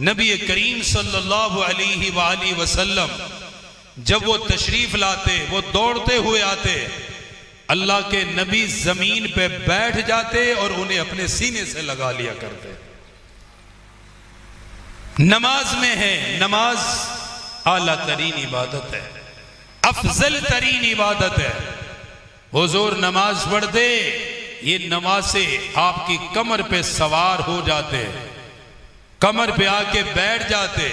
नबी करीम सल्लल्लाहु अलैहि वसल्लम जब वो तशरीफ लाते, वो दौड़ते हुए आते, अल्लाह के नबी जमीन पे बैठ जाते और उन्हें अपने सीने से लगा लिया करते। नमाज में है, नमाज आला तरीन इबादत है, अफजल तरीन इबादत है। हुजूर नमाज पढ़ते, ये नमाज से आपकी कमर पे सवार हो जाते, कमर पे आके बैठ जाते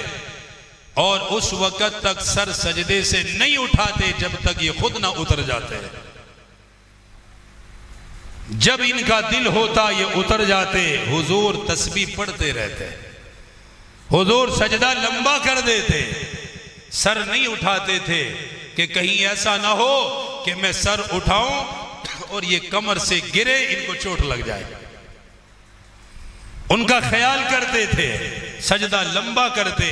और उस वक़्त तक सर सजदे से नहीं उठाते जब तक ये खुद ना उतर जाते। जब इनका दिल होता ये उतर जाते, हुजूर तस्बीह पढ़ते रहते, हुजूर सजदा लंबा कर देते, सर नहीं उठाते थे कि कहीं ऐसा ना हो कि मैं सर उठाऊं और ये कमर से गिरे, इनको चोट लग जाए। उनका ख्याल करते थे, सजदा लंबा करते,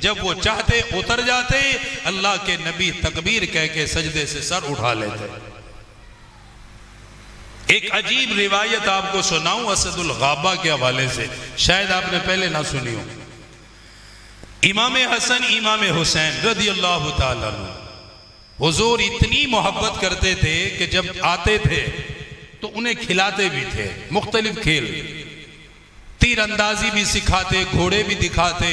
जब वो चाहते उतर जाते, अल्लाह के नबी तकबीर कह के सजदे से सर उठा लेते। एक अजीब रिवायत आपको सुनाऊं असदुल गाबा के हवाले से, शायद आपने पहले ना सुनी हो। इमाम हसन इमाम हुसैन रज़ी अल्लाह ताला अन्हु हुजूर इतनी मोहब्बत करते थे कि जब आते थे तो उन्हें खिलाते भी थे मुख्तलिफ खेल, तीरंदाजी भी सिखाते, घोड़े भी दिखाते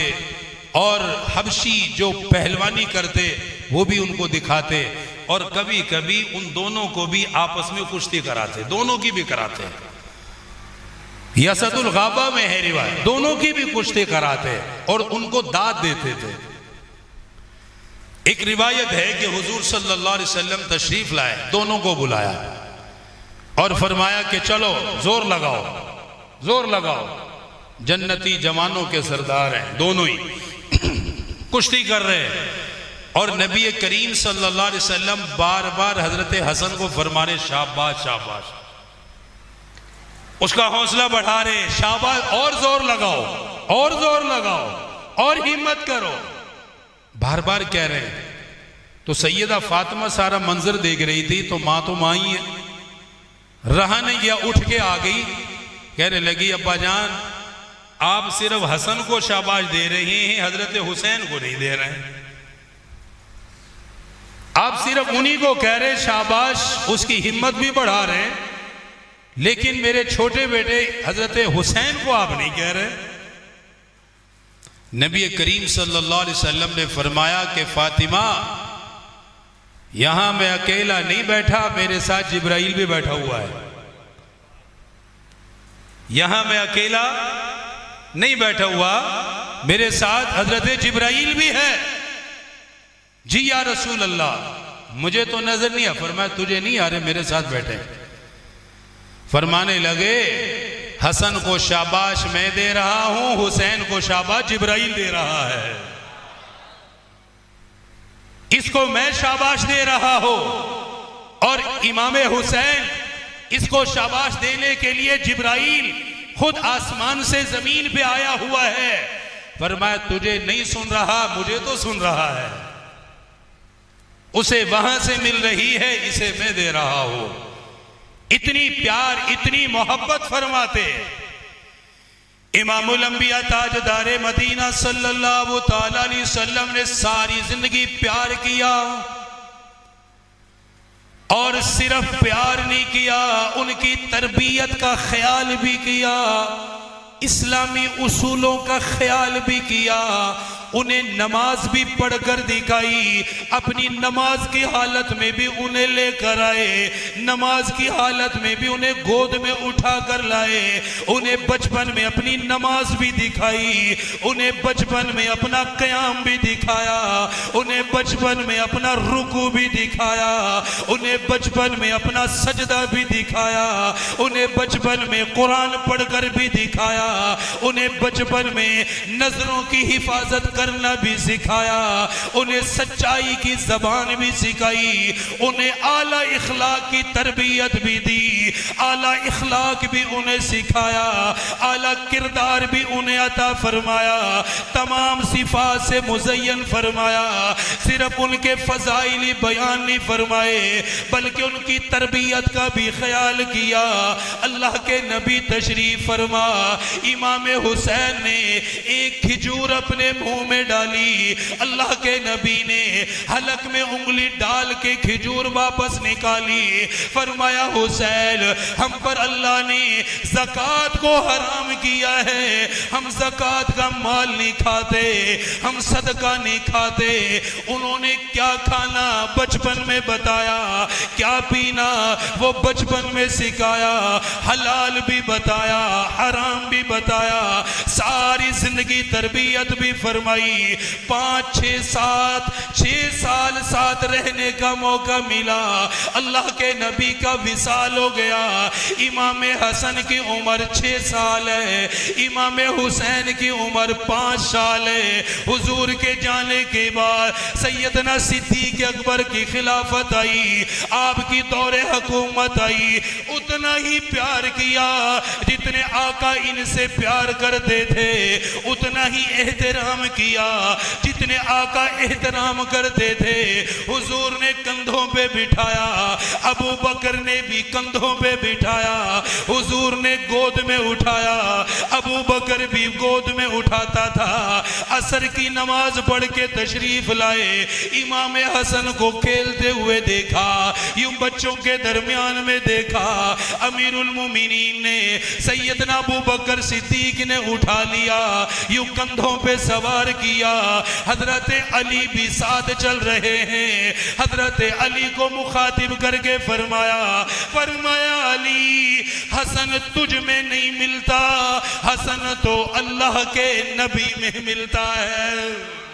और हबशी जो पहलवानी करते वो भी उनको दिखाते, और कभी कभी उन दोनों को भी आपस में कुश्ती कराते, दोनों की भी कराते। यसदुल गाबा में है रिवायत, दोनों की भी कुश्ती कराते और उनको दाद देते थे। एक रिवायत है कि हुजूर सल्लल्लाहु अलैहि वसल्लम तशरीफ लाए, दोनों को बुलाया और फरमाया कि चलो जोर लगाओ, जोर लगाओ, जन्नती जवानों के सरदार हैं दोनों ही, कुश्ती कर रहे हैं। और नबी करीम सल्लल्लाहु अलैहि वसल्लम बार बार हजरत हसन को फरमाने शाबाश शाबाश, उसका हौसला बढ़ा रहे, शाबाश, और जोर लगाओ, और जोर लगाओ, और हिम्मत करो, बार बार कह रहे हैं। तो सैयदा फातिमा सारा मंजर देख रही थी, तो माँ ही है, रहा नहीं गया, उठ के आ गई, कहने लगी अब्बा जान आप सिर्फ हसन को शाबाश दे रहे हैं, हजरत हुसैन को नहीं दे रहे हैं। आप सिर्फ उन्हीं को कह रहे शाबाश, उसकी हिम्मत भी बढ़ा रहे हैं, लेकिन मेरे छोटे बेटे हजरत हुसैन को आप नहीं कह रहे। नबी करीम सल्लल्लाहु अलैहि वसल्लम ने फरमाया कि फातिमा यहां मैं अकेला नहीं बैठा, मेरे साथ जिब्राइल भी बैठा हुआ है। यहां मैं अकेला नहीं बैठा हुआ, मेरे साथ हजरत जिब्राइल भी है। जी या रसूल अल्लाह, मुझे तो नजर नहीं आ। फरमाया तुझे नहीं आ रहे, मेरे साथ बैठे। फरमाने लगे हसन को शाबाश मैं दे रहा हूं, हुसैन को शाबाश जिब्राइल दे रहा है। इसको मैं शाबाश दे रहा हूं और इमाम हुसैन, इसको शाबाश देने के लिए जिब्राइल खुद आसमान से जमीन पे आया हुआ है। फरमाया तुझे नहीं सुन रहा, मुझे तो सुन रहा है, उसे वहां से मिल रही है, इसे मैं दे रहा हूं। इतनी प्यार, इतनी मोहब्बत फरमाते इमामुल अंबिया ताजदारे मदीना सल्लल्लाहु ताला अलैहि वसल्लम ने सारी जिंदगी प्यार किया, और सिर्फ प्यार नहीं किया, उनकी तरबियत का ख्याल भी किया, इस्लामी उसूलों का ख्याल भी किया, उन्हें नमाज भी पढ़कर दिखाई, अपनी नमाज की हालत में भी उन्हें लेकर आए, नमाज की हालत में भी उन्हें गोद में उठा कर लाए, उन्हें बचपन में अपनी नमाज भी दिखाई, उन्हें बचपन में अपना क़याम भी दिखाया, उन्हें बचपन में अपना रुकू भी दिखाया, उन्हें बचपन में अपना सजदा भी दिखाया, उन्हें बचपन में कुरान पढ़कर भी दिखाया, उन्हें बचपन में नजरों की हिफाजत करना भी सिखाया, उन्हें सच्चाई की जबान भी सिखाई, उन्हें आला इखलाक की तरबियत भी दी, आला इखलाक भी उन्हें सिखाया, आला किरदार भी उन्हें अता फरमाया, तमाम सिफात से मुज़य्यन फरमाया। सिर्फ उनके फज़ाइल बयान नहीं फरमाए, बल्कि उनकी तरबियत का भी ख्याल किया। अल्लाह के नबी तशरीफ फरमा, इमाम हुसैन ने एक खिजूर अपने मुंह में डाली। अल्लाह के नबी ने हलक में उंगली डाल के खिजूर वापस निकाली। फरमाया हुसैन, हम पर अल्लाह ने ज़कात को हराम किया है, हम ज़कात का माल नहीं खाते, हम सदका नहीं खाते। उन्होंने क्या खाना बचपन में बताया, क्या पीना वो बचपन में सिखाया, हलाल भी बताया, हराम भी बताया, सारी जिंदगी तरबियत भी फरमाई। 6 साल साथ रहने का मौका मिला। अल्लाह के नबी का विसाल हो गया। इमाम हसन की उम्र 6 साल है, इमाम हुसैन की उम्र 5 साल है। हुजूर के जाने के बाद सैयदना सिद्दीक अकबर की खिलाफत आई, आपकी दौरे हुकूमत आई। उतना ही प्यार किया जितने आका इनसे प्यार करते थे, उतना ही एहतराम किया जितने आका एहतराम करते थे। हुजूर ने कंधों पे बिठाया, अबू बकर ने भी कंधों पे बिठाया, हुजूर ने गोद में उठाया, अबू बकर भी गोद में उठाता था। असर की नमाज पढ़ के तशरीफ लाए, इमाम हसन को खेलते हुए देखा, यूं बच्चों के दरमियान में देखा। अमीरुल मोमिनीन ने सैयदना अबू बकर सिद्दीक ने उठा लिया, यूं कंधों पे सवार किया। हजरत अली भी साथ चल रहे हैं। हजरत अली को मुखातिब करके फरमाया अली, हसन तुझ में नहीं मिलता, हसन तो अल्लाह के नबी में मिलता है।